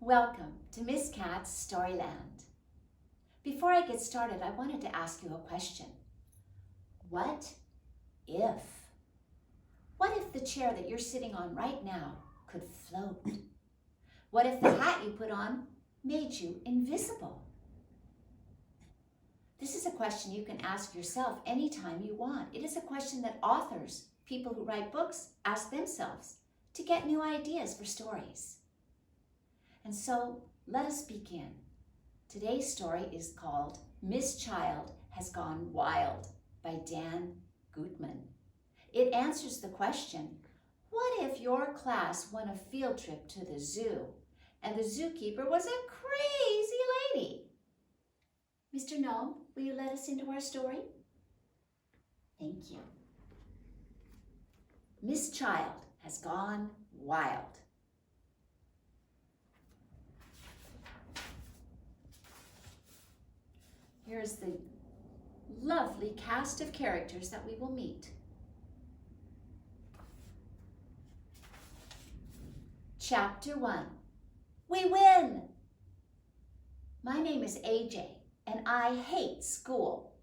Welcome to Miss Cat's Storyland. Before I get started, I wanted to ask you a question. What if? What if the chair that you're sitting on right now could float? What if the hat you put on made you invisible? This is a question you can ask yourself anytime you want. It is a question that authors, people who write books, ask themselves to get new ideas for stories. And so let us begin. Today's story is called Miss Child Has Gone Wild by Gutman. It answers the question, what if your class won a field trip to the zoo and the zookeeper was a crazy lady? Mr. Gnome, will you let us into our story? Thank you. Miss Child Has Gone Wild. Here's the lovely cast of characters that we will meet. Chapter 1. We win! My name is AJ, and I hate school.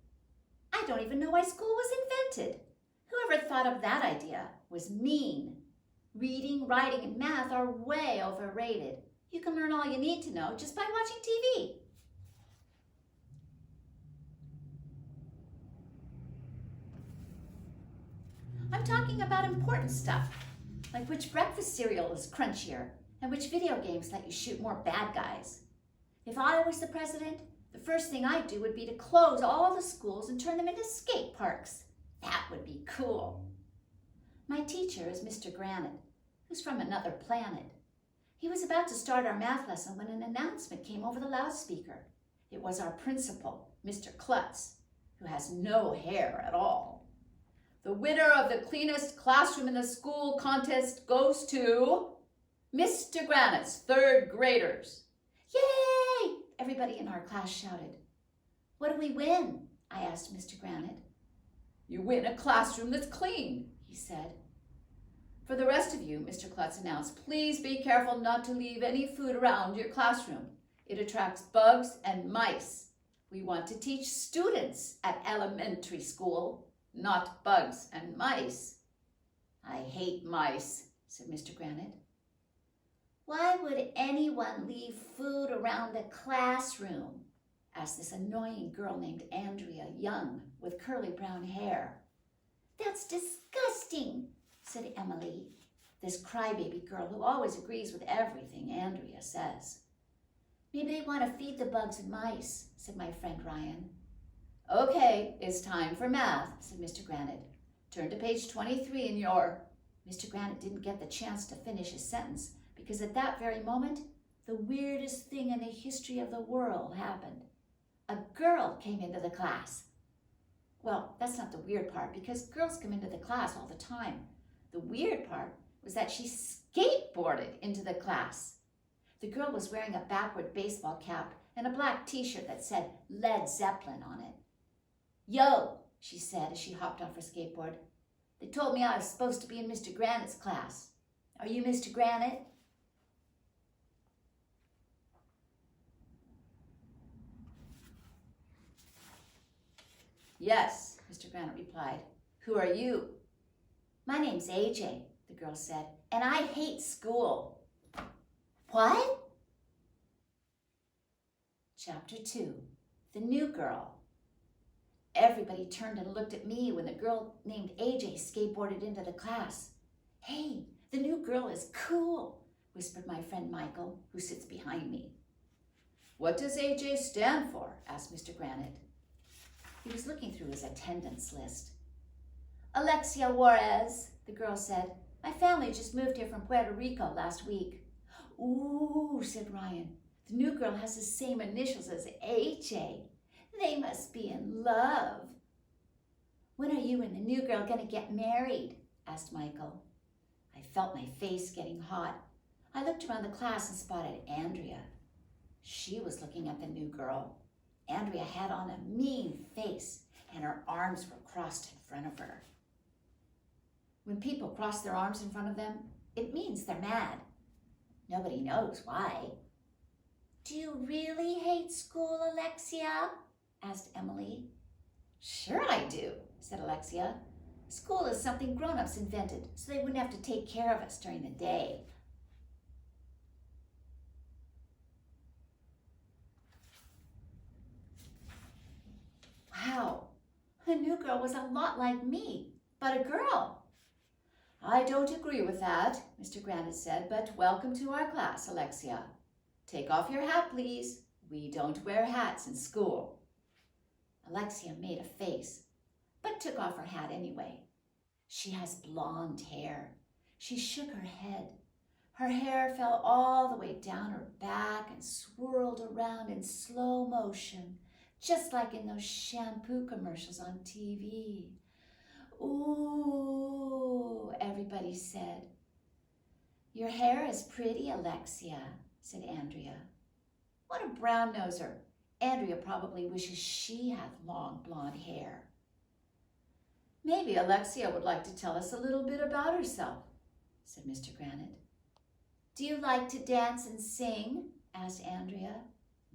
I don't even know why school was invented. Whoever thought of that idea was mean. Reading, writing, and math are way overrated. You can learn all you need to know just by watching TV. I'm talking about important stuff, like which breakfast cereal is crunchier and which video games let you shoot more bad guys. If I was the president, the first thing I'd do would be to close all the schools and turn them into skate parks. That would be cool. My teacher is Mr. Granite, who's from another planet. He was about to start our math lesson when an announcement came over the loudspeaker. It was our principal, Mr. Klutz, who has no hair at all. The winner of the cleanest classroom in the school contest goes to Mr. Granite's third graders. Yay! Everybody in our class shouted. What do we win? I asked Mr. Granite. You win a classroom that's clean, he said. For the rest of you, Mr. Klutz announced, please be careful not to leave any food around your classroom. It attracts bugs and mice. We want to teach students at elementary school, not bugs and mice. I hate mice, said Mr. Granite. Why would anyone leave food around the classroom? Asked this annoying girl named Andrea Young with curly brown hair. That's disgusting, said Emily, this crybaby girl who always agrees with everything Andrea says. Maybe they want to feed the bugs and mice, said my friend Ryan. Okay, it's time for math, said Mr. Granite. Turn to page 23 in your... Mr. Granite didn't get the chance to finish his sentence because at that very moment, the weirdest thing in the history of the world happened. A girl came into the class. Well, that's not the weird part because girls come into the class all the time. The weird part was that she skateboarded into the class. The girl was wearing a backward baseball cap and a black t-shirt that said Led Zeppelin on it. Yo, she said as she hopped off her skateboard. They told me I was supposed to be in Mr. Granite's class. Are you Mr. Granite? Yes, Mr. Granite replied. Who are you? My name's AJ, the girl said, and I hate school. What? Chapter 2, The New Girl. Everybody turned and looked at me when the girl named AJ skateboarded into the class. Hey, the new girl is cool, whispered my friend Michael, who sits behind me. What does AJ stand for? Asked Mr. Granite. He was looking through his attendance list. Alexia Juarez, the girl said. My family just moved here from Puerto Rico last week. Ooh, said Ryan. The new girl has the same initials as AJ. They must be in love. When are you and the new girl going to get married? Asked Michael. I felt my face getting hot. I looked around the class and spotted Andrea. She was looking at the new girl. Andrea had on a mean face and her arms were crossed in front of her. When people cross their arms in front of them, it means they're mad. Nobody knows why. Do you really hate school, Alexia? Asked Emily. Sure I do, said Alexia. School is something grown-ups invented so they wouldn't have to take care of us during the day. Wow, the new girl was a lot like me, but a girl. I don't agree with that, Mr. Granite said, but welcome to our class, Alexia. Take off your hat, please. We don't wear hats in school. Alexia made a face, but took off her hat anyway. She has blonde hair. She shook her head. Her hair fell all the way down her back and swirled around in slow motion, just like in those shampoo commercials on TV. Ooh, everybody said. Your hair is pretty, Alexia, said Andrea. What a brown-noser. Andrea probably wishes she had long blonde hair. Maybe Alexia would like to tell us a little bit about herself, said Mr. Granite. Do you like to dance and sing? Asked Andrea.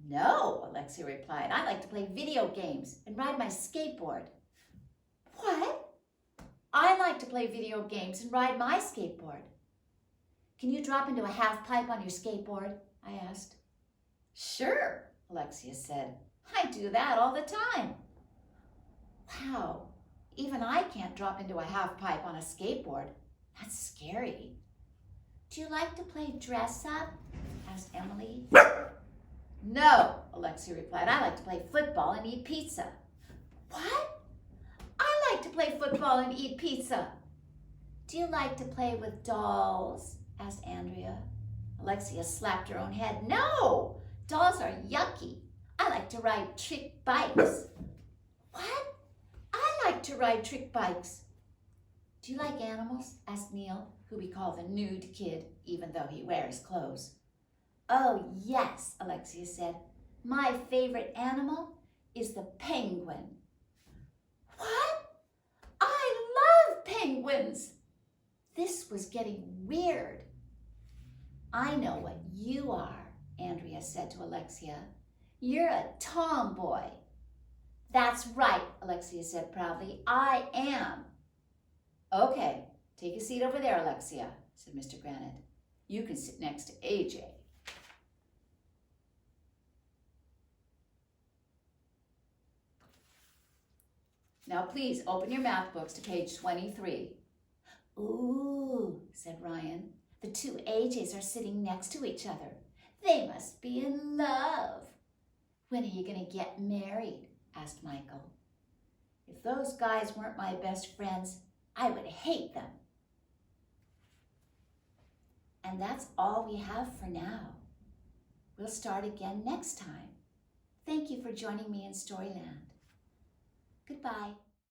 No, Alexia replied. I like to play video games and ride my skateboard. What? I like to play video games and ride my skateboard. Can you drop into a half pipe on your skateboard? I asked. Sure, Alexia said. I do that all the time. Wow, even I can't drop into a half pipe on a skateboard. That's scary. Do you like to play dress up? Asked Emily. No, Alexia replied. I like to play football and eat pizza. What? I like to play football and eat pizza. Do you like to play with dolls? Asked Andrea. Alexia slapped her own head. No, dolls are yucky. I like to ride trick bikes. What? I like to ride trick bikes. Do you like animals? Asked Neil, who we call the nude kid, even though he wears clothes. Oh, yes, Alexia said. My favorite animal is the penguin. What? I love penguins. This was getting weird. I know what you are, Andrea said to Alexia. You're a tomboy. That's right, Alexia said proudly. I am. Okay, take a seat over there, Alexia, said Mr. Granite. You can sit next to AJ. Now please open your math books to page 23. Ooh, said Ryan. The two AJs are sitting next to each other. They must be in love. When are you going to get married? Asked Michael. If those guys weren't my best friends, I would hate them. And that's all we have for now. We'll start again next time. Thank you for joining me in Storyland. Goodbye.